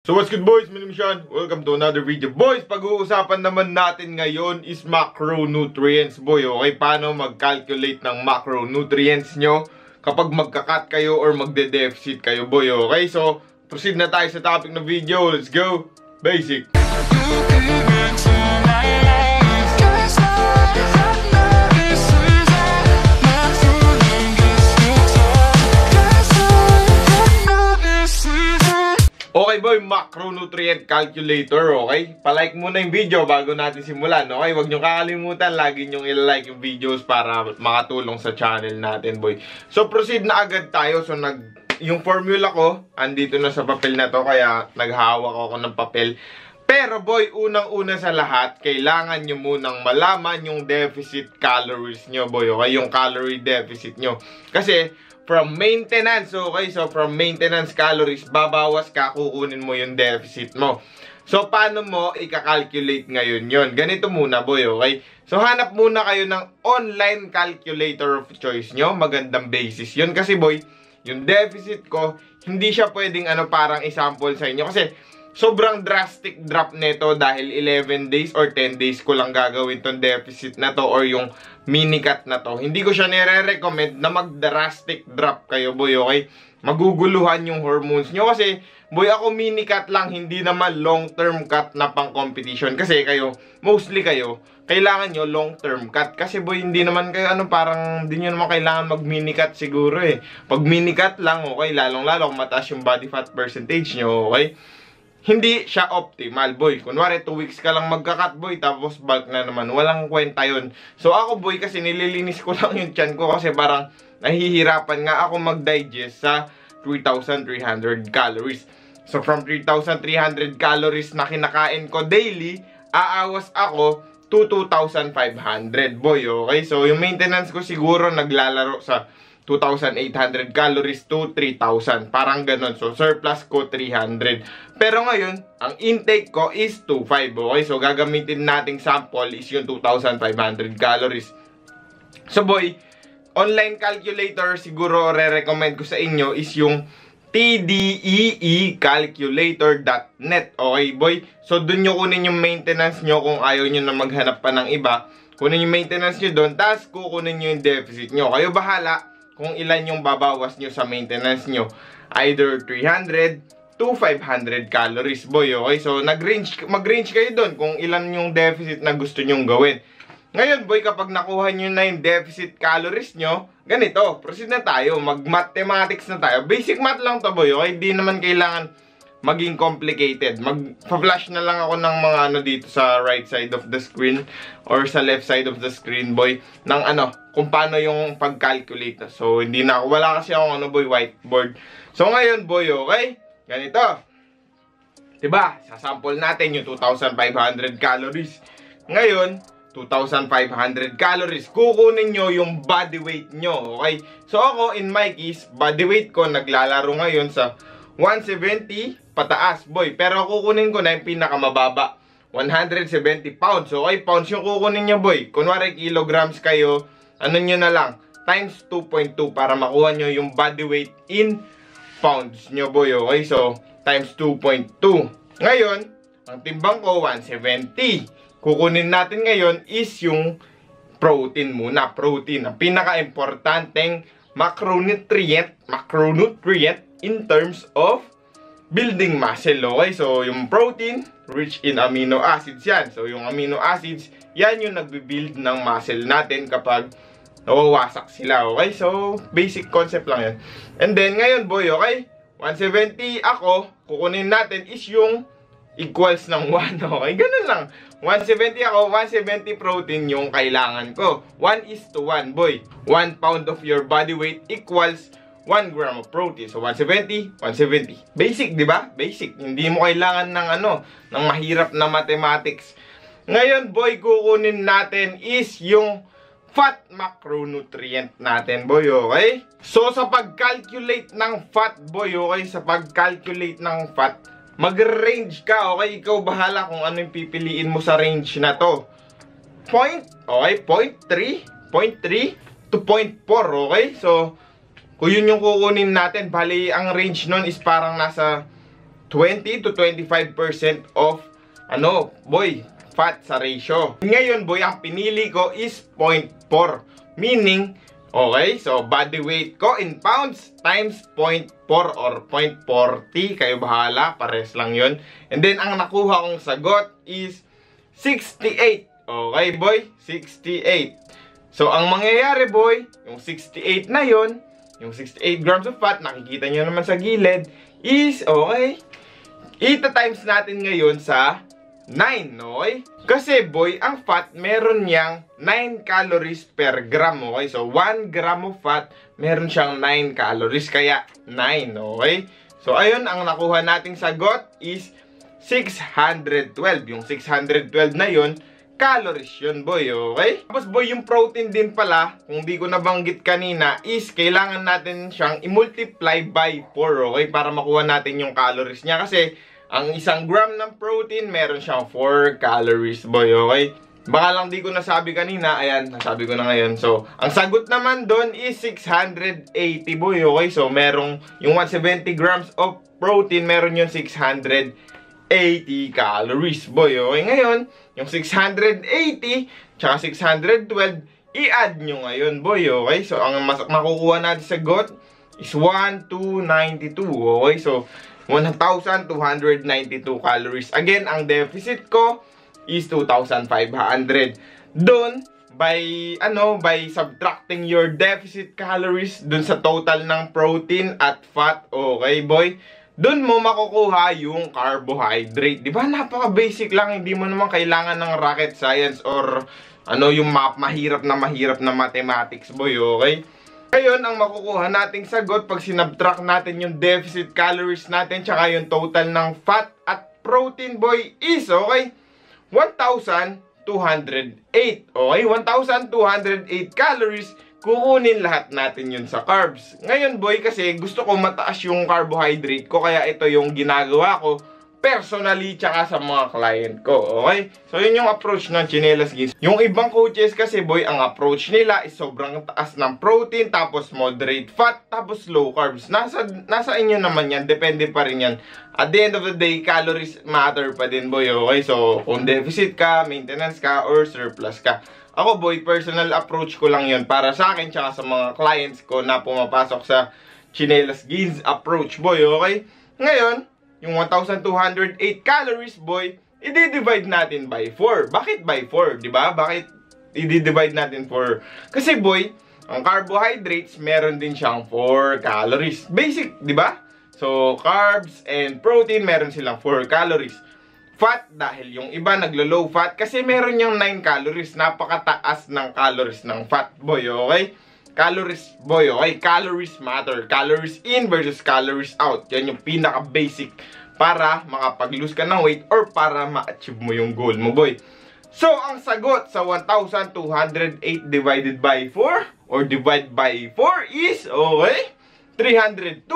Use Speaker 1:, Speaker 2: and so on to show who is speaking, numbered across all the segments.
Speaker 1: So what's good boys, my name is Sean. Welcome to another video. Boys, pag-uusapan naman natin ngayon is macronutrients boy. Okay, paano mag-calculate ng macronutrients nyo kapag magka-cut kayo or magde-deficit kayo boy. Okay, so proceed na tayo sa topic ng video. Let's go! Basic! Okay boy, macronutrient calculator, okay? Palike muna yung video bago natin simulan, okay? Huwag nyo kakalimutan, lagi nyo i-like yung videos para makatulong sa channel natin, boy. So, proceed na agad tayo. So, yung formula ko, andito na sa papel na to, kaya naghawak ako ng papel. Pero boy, unang-una sa lahat, kailangan nyo munang malaman yung deficit calories nyo, boy, okay? Yung calorie deficit nyo. Kasi, from maintenance, okay? So, from maintenance calories, babawas ka, kukunin mo yung deficit mo. So, paano mo i-calculate ngayon yon? Ganito muna, boy, okay? So, hanap muna kayo ng online calculator of choice nyo. Magandang basis yun. Kasi, boy, yung deficit ko, hindi siya pwedeng parang example sa inyo. Kasi, sobrang drastic drop nito dahil 11 days or 10 days ko lang gagawin tong deficit na to or yung mini cut na to. Hindi ko siya nire-recommend na mag-drastic drop kayo, boy, okay? Maguguluhan yung hormones nyo kasi, boy, ako mini cut lang, hindi naman long-term cut na pang competition. Kasi kayo, mostly kayo, kailangan nyo long-term cut. Kasi, boy, hindi naman kayo, parang, hindi nyo naman kailangan mag-mini cut siguro eh. Pag mini cut lang, okay, lalong-lalo kung mataas yung body fat percentage nyo, okay? Hindi siya optimal, boy. Kunwari, 2 weeks ka lang magka-cut, boy, tapos bulk na naman. Walang kwenta yun. So, ako, boy, kasi nililinis ko lang yung tiyan ko kasi parang nahihirapan nga ako mag-digest sa 3,300 calories. So, from 3,300 calories na kinakain ko daily, aawas ako to 2,500, boy, okay? So, yung maintenance ko siguro naglalaro sa 2,800 calories to 3,000. Parang ganun. So, surplus ko 300. Pero ngayon, ang intake ko is 2,500. Okay? So, gagamitin nating sample is yung 2,500 calories. So, boy, online calculator siguro re-recommend ko sa inyo is yung tdeecalculator.net. Okay, boy? So, dun nyo kunin yung maintenance nyo kung ayaw nyo na maghanap pa ng iba. Kunin yung maintenance nyo dun, tapos kukunin nyo yung deficit nyo. Kayo bahala kung ilan yung babawas nyo sa maintenance nyo. Either 300 to 500 calories, boy, okay? So, mag-range kayo doon kung ilan yung deficit na gusto nyong gawin. Ngayon, boy, kapag nakuha nyo na yung deficit calories nyo, ganito, proceed na tayo. Mag-mathematics na tayo. Basic math lang to, boy, okay? Di naman kailangan maging complicated. Mag-flash na lang ako ng mga dito sa right side of the screen or sa left side of the screen, boy, ng kung paano yung pag-calculate. So, hindi na ako, wala kasi akong boy, whiteboard. So, ngayon, boy, okay? Ganito. Diba? Sasample natin yung 2,500 calories. Ngayon, 2,500 calories. Kukunin nyo yung body weight nyo, okay? So, ako, in my case, body weight ko, naglalaro ngayon sa 170 pataas, boy. Pero kukunin ko na yung pinakamababa, 170 pounds. Okay, pounds yung kukunin nyo, boy. Kunwari kilograms kayo, nyo na lang, times 2.2 para makuha nyo yung body weight in pounds nyo, boy. Okay, so, times 2.2. Ngayon, ang timbang ko, 170. Kukunin natin ngayon is yung protein muna. Protein, ang pinaka-importanteng macronutrient in terms of building muscle, okay? So, yung protein, rich in amino acids yan. So, yung amino acids, yan yung nagbe-build ng muscle natin kapag nawawasak sila, okay? So, basic concept lang yan. And then, ngayon, boy, okay? 170 ako, kukunin natin is yung equals ng 1, okay? Ganun lang. 170 ako, 170 protein yung kailangan ko. 1:1, boy. 1 pound of your body weight equals 1 gram of protein. So, 170, 170. Basic, di ba? Basic. Hindi mo kailangan ng ng mahirap na mathematics. Ngayon, boy, kukunin natin is yung fat macronutrient natin, boy, okay? So, sa pag-calculate ng fat, boy, okay? Sa pag-calculate ng fat, mag-range ka, okay? Ikaw bahala kung ano yung pipiliin mo sa range na to. Okay? 0.3 to 0.4, okay? So, kung yun yung kukunin natin, bali, ang range nun is parang nasa 20 to 25% of boy, fat sa ratio. Ngayon boy, ang pinili ko is 0.4. Meaning, okay, so body weight ko in pounds times 0.4 or 0.40. Kayo bahala, pares lang yun. And then, ang nakuha kong sagot is 68. Okay boy, 68. So, ang mangyayari boy, yung 68 na yun, yung 68 grams of fat, nakikita nyo naman sa gilid, is, okay, ita-times natin ngayon sa 9, okay? Kasi boy, ang fat, meron niyang 9 calories per gram, okay? So, 1 gram of fat, meron siyang 9 calories, kaya 9, okay? So, ayun, ang nakuha nating sagot is 612. Yung 612 na yun, calories yun, boy, okay? Tapos, boy, yung protein din pala, kung di ko nabanggit kanina, is kailangan natin siyang i-multiply by 4, okay? Para makuha natin yung calories niya. Kasi, ang isang gram ng protein, meron siyang 4 calories, boy, okay? Baka lang di ko nasabi kanina, ayan, nasabi ko na ngayon. So, ang sagot naman doon is 680, boy, okay? So, merong yung 170 grams of protein, meron yung 680 calories, boy, okay? Ngayon, yung 680, tsaka 612, i-add nyo ngayon, boy, okay? So, ang makukuha natin sa sagot is 1292, okay? So, 1,292 calories. Again, ang deficit ko is 2,500. Doon, by subtracting your deficit calories dun sa total ng protein at fat, okay boy, dun mo makukuha yung carbohydrate. Diba? Napaka-basic lang. Hindi mo naman kailangan ng rocket science or yung mahirap na mathematics, boy, okay? Ngayon, ang makukuha nating sagot pag sinubtract natin yung deficit calories natin tsaka yung total ng fat at protein, boy, is, okay, 1,208. Okay, 1,208 calories. Kukunin lahat natin yun sa carbs. Ngayon, boy, kasi gusto ko mataas yung carbohydrate ko, kaya ito yung ginagawa ko personally tsaka sa mga client ko, okay? So, yun yung approach ng Chinelas Gains. Yung ibang coaches kasi, boy, ang approach nila is sobrang taas ng protein, tapos moderate fat, tapos low carbs. Nasa inyo naman yan, depende pa rin yan. At the end of the day, calories matter pa din, boy, okay? So, kung deficit ka, maintenance ka, or surplus ka. Ako, boy, personal approach ko lang yun para sa akin tsaka sa mga clients ko na pumapasok sa Chinelas Gains approach, boy, okay? Ngayon, yung 1,208 calories, boy, i-divide natin by 4. Bakit by 4? Diba? Bakit i-divide natin 4? Kasi, boy, ang carbohydrates, meron din siyang 4 calories. Basic, diba? So, carbs and protein, meron silang 4 calories. Fat, dahil yung iba naglo-low fat, kasi meron niyang 9 calories. Napakataas ng calories ng fat, boy, okay? Calories, boy, okay? Calories matter. Calories in versus calories out. Yan yung pinaka-basic para makapag-lose ka ng weight or para ma-achieve mo yung goal mo, boy. So, ang sagot sa 1,208 divided by 4 or divide by 4 is, okay, 302.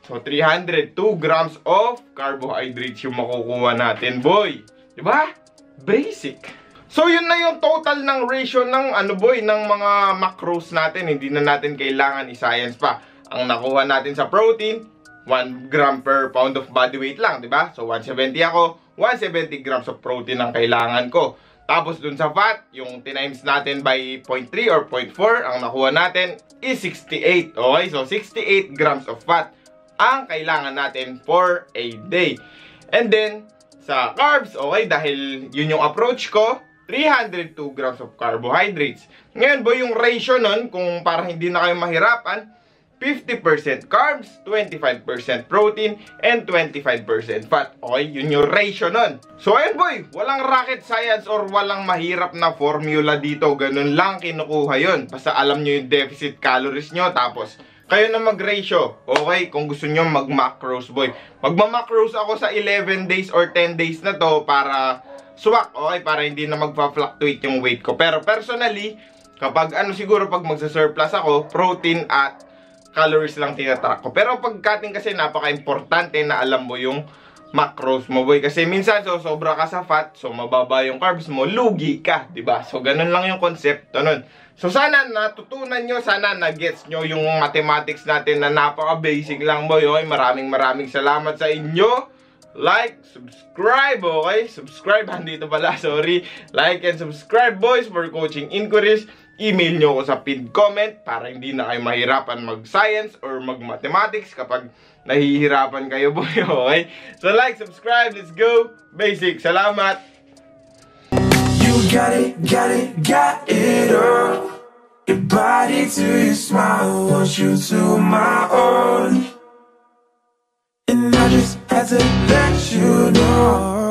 Speaker 1: So, 302 grams of carbohydrates yung makukuha natin, boy. Diba? Basic. So, yun na yung total ng ratio ng, boy, ng mga macros natin. Hindi na natin kailangan i-science pa. Ang nakuha natin sa protein, 1 gram per pound of body weight lang, diba? So, 170 ako, 170 grams of protein ang kailangan ko. Tapos, dun sa fat, yung tinimes natin by 0.3 or 0.4, ang nakuha natin is 68. Okay? So, 68 grams of fat ang kailangan natin for a day. And then, sa carbs, okay, dahil yun yung approach ko, 302 grams of carbohydrates. Ngayon, boy, yung ratio nun, kung para hindi na kayo mahirapan, 50% carbs, 25% protein, and 25% fat. Okay, yun yung ratio nun. So, ayun, boy, walang rocket science or walang mahirap na formula dito. Ganun lang kinukuha yun. Basta alam nyo yung deficit calories nyo, tapos kayo na mag-ratio. Okay, kung gusto nyo mag-macros, boy. Magma-macros ako sa 11 days or 10 days na to para swak, okay, para hindi na magpa-fluctuate yung weight ko. Pero personally, kapag siguro pag magsa-surplus ako, protein at calories lang tinatrack ko. Pero pag cutting kasi napaka-importante na alam mo yung macros mo, boy. Kasi minsan sobra ka sa fat, so mababa yung carbs mo, lugi ka, diba? So ganun lang yung konsepto nun. So sana natutunan nyo, sana na-gets nyo yung mathematics natin na napaka-basic lang, boy. Okay, maraming salamat sa inyo. like, subscribe, okay? Subscribe, andito pala, sorry. Like and subscribe, boys, for coaching inquiries. Email nyo ako sa pinned comment para hindi na kayo mahirapan mag-science or mag-mathematics kapag nahihirapan kayo, boy, okay? So like, subscribe, let's go! Basic, salamat!
Speaker 2: You got it all. Your body to your smile, want you to my own. And I just had to let you know